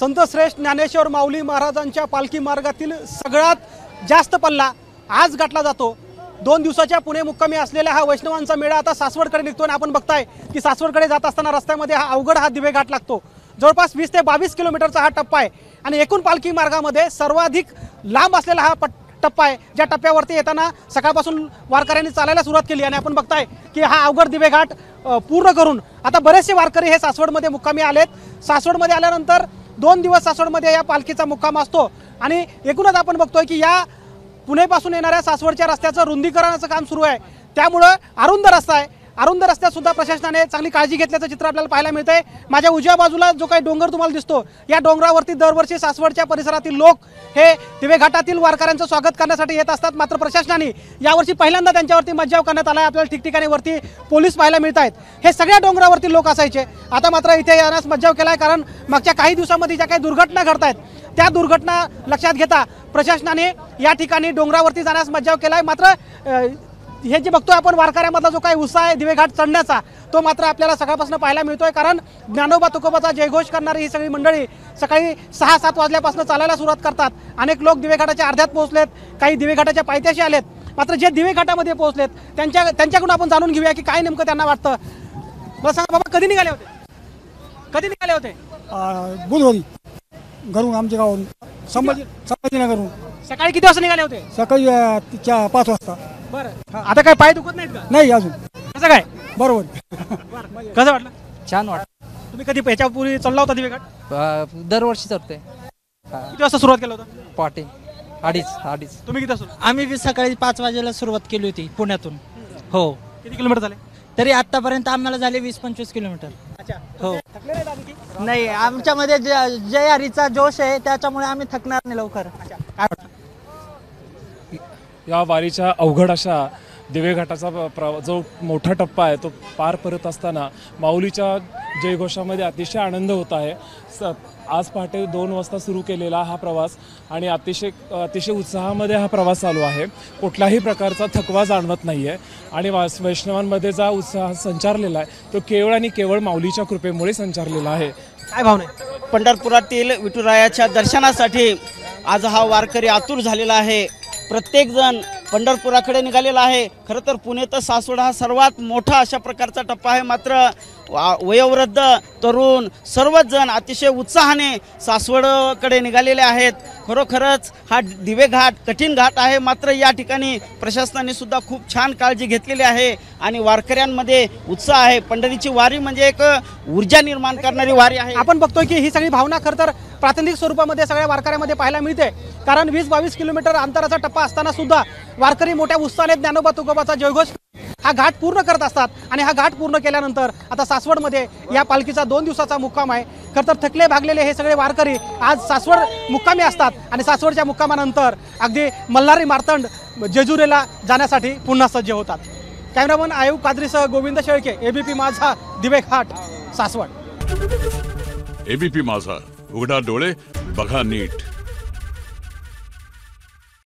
संतश्रेष्ठ ज्ञानेश्वर माऊली महाराजांच्या पालखी मार्गातील सगळ्यात जास्त पल्ला आज गाठला जातो। 2 दिवसाच्या पुणे मुक्कामी असलेला हा वैष्णवांचा मेळा आता सासवडकडे निघतो आणि आपण बघताय की सासवडकडे जात असताना रस्त्यामध्ये हा अवघड दिवे घाट लागतो। जवळपास 20 ते 22 किलोमीटरचा हा टप्पा आहे आणि एकूण पालखी मार्गामध्ये सर्वाधिक लांब असलेला हा टप्पा आहे, ज्या टप्प्यावरती येताना सकाळपासून वारकऱ्यांनी चालायला सुरुवात केली आणि आपण बघताय की हा अवघड दिवे घाट पूर्ण करून आता बरेचसे वारकरी हे सासवडमध्ये मुक्कामी आलेत। सासवडमध्ये आल्यानंतर 2 दिवस सासवडमध्ये या पालखीचा मुक्काम असतो आणि एकूणच आपण बघतोय की या पुणेपासून येणाऱ्या सासवडच्या रस्त्याचं रुंदीकरणाचं काम सुरू आहे, त्यामुळे अरुंद रस्ता आहे। अरुंद रस्त्यात सुद्धा प्रशासनाने चांगली काळजी घेतल्याचं चित्र आपल्याला पाहायला मिळतंय। माझ्या उजव्या बाजूला जो काही डोंगर तुम्हाला दिसतो, या डोंगरावरती दरवर्षी सासवडच्या परिसरातील लोक हे दिवे घाटातील वारकऱ्यांचं स्वागत करण्यासाठी येत असतात। मात्र प्रशासनाने यावर्षी पहिल्यांदा त्यांच्यावरती मज्जाव करण्यात आला आहे। आपल्याला ठिकठिकाणी वरती पोलीस पाहायला मिळत आहेत। हे सगळ्या डोंगरावरती लोक असायचे, आता मात्र इथे येण्यास मज्जाव केला आहे, कारण मागच्या काही दिवसांमध्ये ज्या काही दुर्घटना घडत आहेत त्या दुर्घटना लक्षात घेता प्रशासनाने या ठिकाणी डोंगरावरती जाण्यास मज्जाव केला आहे। मात्र हे जे बघतोय आपण वारकऱ्यामधला जो काही उत्साह आहे दिवे घाट चढण्याचा, तो मात्र आपल्याला सकाळपासून पाहायला मिळतोय, कारण ज्ञानोबा तुकोबाचा जयघोष करणारी ही सगळी मंडळी सकाळी 6-7 वाजल्यापासून चालायला सुरुवात करतात। अनेक लोक दिवे घाटाच्या अर्ध्यात पोहोचलेत, काही दिवे घाटाच्या पायथ्याशी आलेत। मात्र जे दिवे घाटामध्ये पोहोचलेत त्यांच्याकडून आपण जाणून घेऊया की काय नेमकं त्यांना वाटतं। मला सांगा बाबा, कधी निघाले होते? बुधवारी घरून, आमच्या गावून संभाजीनगरहून। सकाळी किती वाजता निघाले होते? सकाळी 5 वाजता। बरं, आता काय पाय दुखत नाहीत का? नाही अजून। कसं काय? बरोबर। कसं वाटलं? छान वाटलं। तुम्ही कधी ह्याच्यापूर्वी चढला होता दिवे घाट? दरवर्षी चढते। किती वाजता सुरुवात केलं होतं? पहाटे 2:30. तुम्ही किती वाजता? आम्ही बी सकाळी 5 वाजेला सुरुवात केली होती पुण्यातून। हो, किती किलोमीटर झाले? तरी आतापर्यंत आम्हाला झाले 20-25 किलोमीटर। अच्छा, हो, थकले नाहीत आणखी? नाही, आमच्यामध्ये जय हरीचा जोश आहे, त्याच्यामुळे आम्ही थकणार नाही लवकर। काय वाटतं? या वारीच्या अवघड अशा दिवेघाटाचा जो मोठा टप्पा आहे तो पार करत असताना माऊलीच्या जयघोषामध्ये अतिशय आनंद होत आहे। आज पहाटे 2 वाजता सुरू केलेला हा प्रवास आणि अतिशय उत्साहामध्ये हा प्रवास चालू आहे। कुठल्याही प्रकारचा थकवा जाणवत नाही आहे आणि वैष्णवांमध्ये जो उत्साह संचारलेला आहे तो केवळ आणि केवळ माऊलीच्या कृपेमुळे संचारलेला आहे। काय भावना आहे? पंढरपुरातील विठुरायाच्या दर्शनासाठी आज हा वारकरी आतुर झालेला आहे। प्रत्येक जण पंढरपुराकडे निघालेला आहे। खरं तर पुणे तर सासवड हा सर्वात मोठा अशा प्रकारचा टप्पा आहे, मात्र वयोवृद्ध तरुण सर्वच जण अतिशय उत्साहाने सासवडकडे निघालेले आहेत। खरोखरच हा दिवे घाट कठीण घाट आहे, मात्र या ठिकाणी प्रशासनाने सुद्धा खूप छान काळजी घेतलेली आहे आणि वारकऱ्यांमध्ये उत्साह आहे। पंढरीची वारी म्हणजे एक ऊर्जा निर्माण करणारी वारी आहे। आपण बघतोय की ही सगळी भावना खरं तर प्रातिनिधिक स्वरूपामध्ये सगळ्या वारकऱ्यामध्ये पाहायला मिळते, कारण 20-22 किलोमीटर अंतराचा टप्पा असताना सुद्धा वारकरी मोठ्या उत्साहाने ज्ञानोबा तुकोबाचा जयघोष हा घाट पूर्ण करत असतात आणि हा घाट पूर्ण केल्यानंतर आता सासवडमध्ये या पालखीचा 2 दिवसाचा मुक्काम आहे। खरं तर थकले भागलेले हे सगळे वारकरी आज सासवड मुक्कामी असतात आणि सासवडच्या मुक्कामानंतर अगदी मल्हारी मार्तंड जेजुरीला जाण्यासाठी पुन्हा सज्ज होतात। कॅमेरामन आयुब कादरीसह गोविंद शेळके, एबीपी माझा, दिवे घाट, सासवड। एबीपी माझा, उघडा डोळे बघा नीट।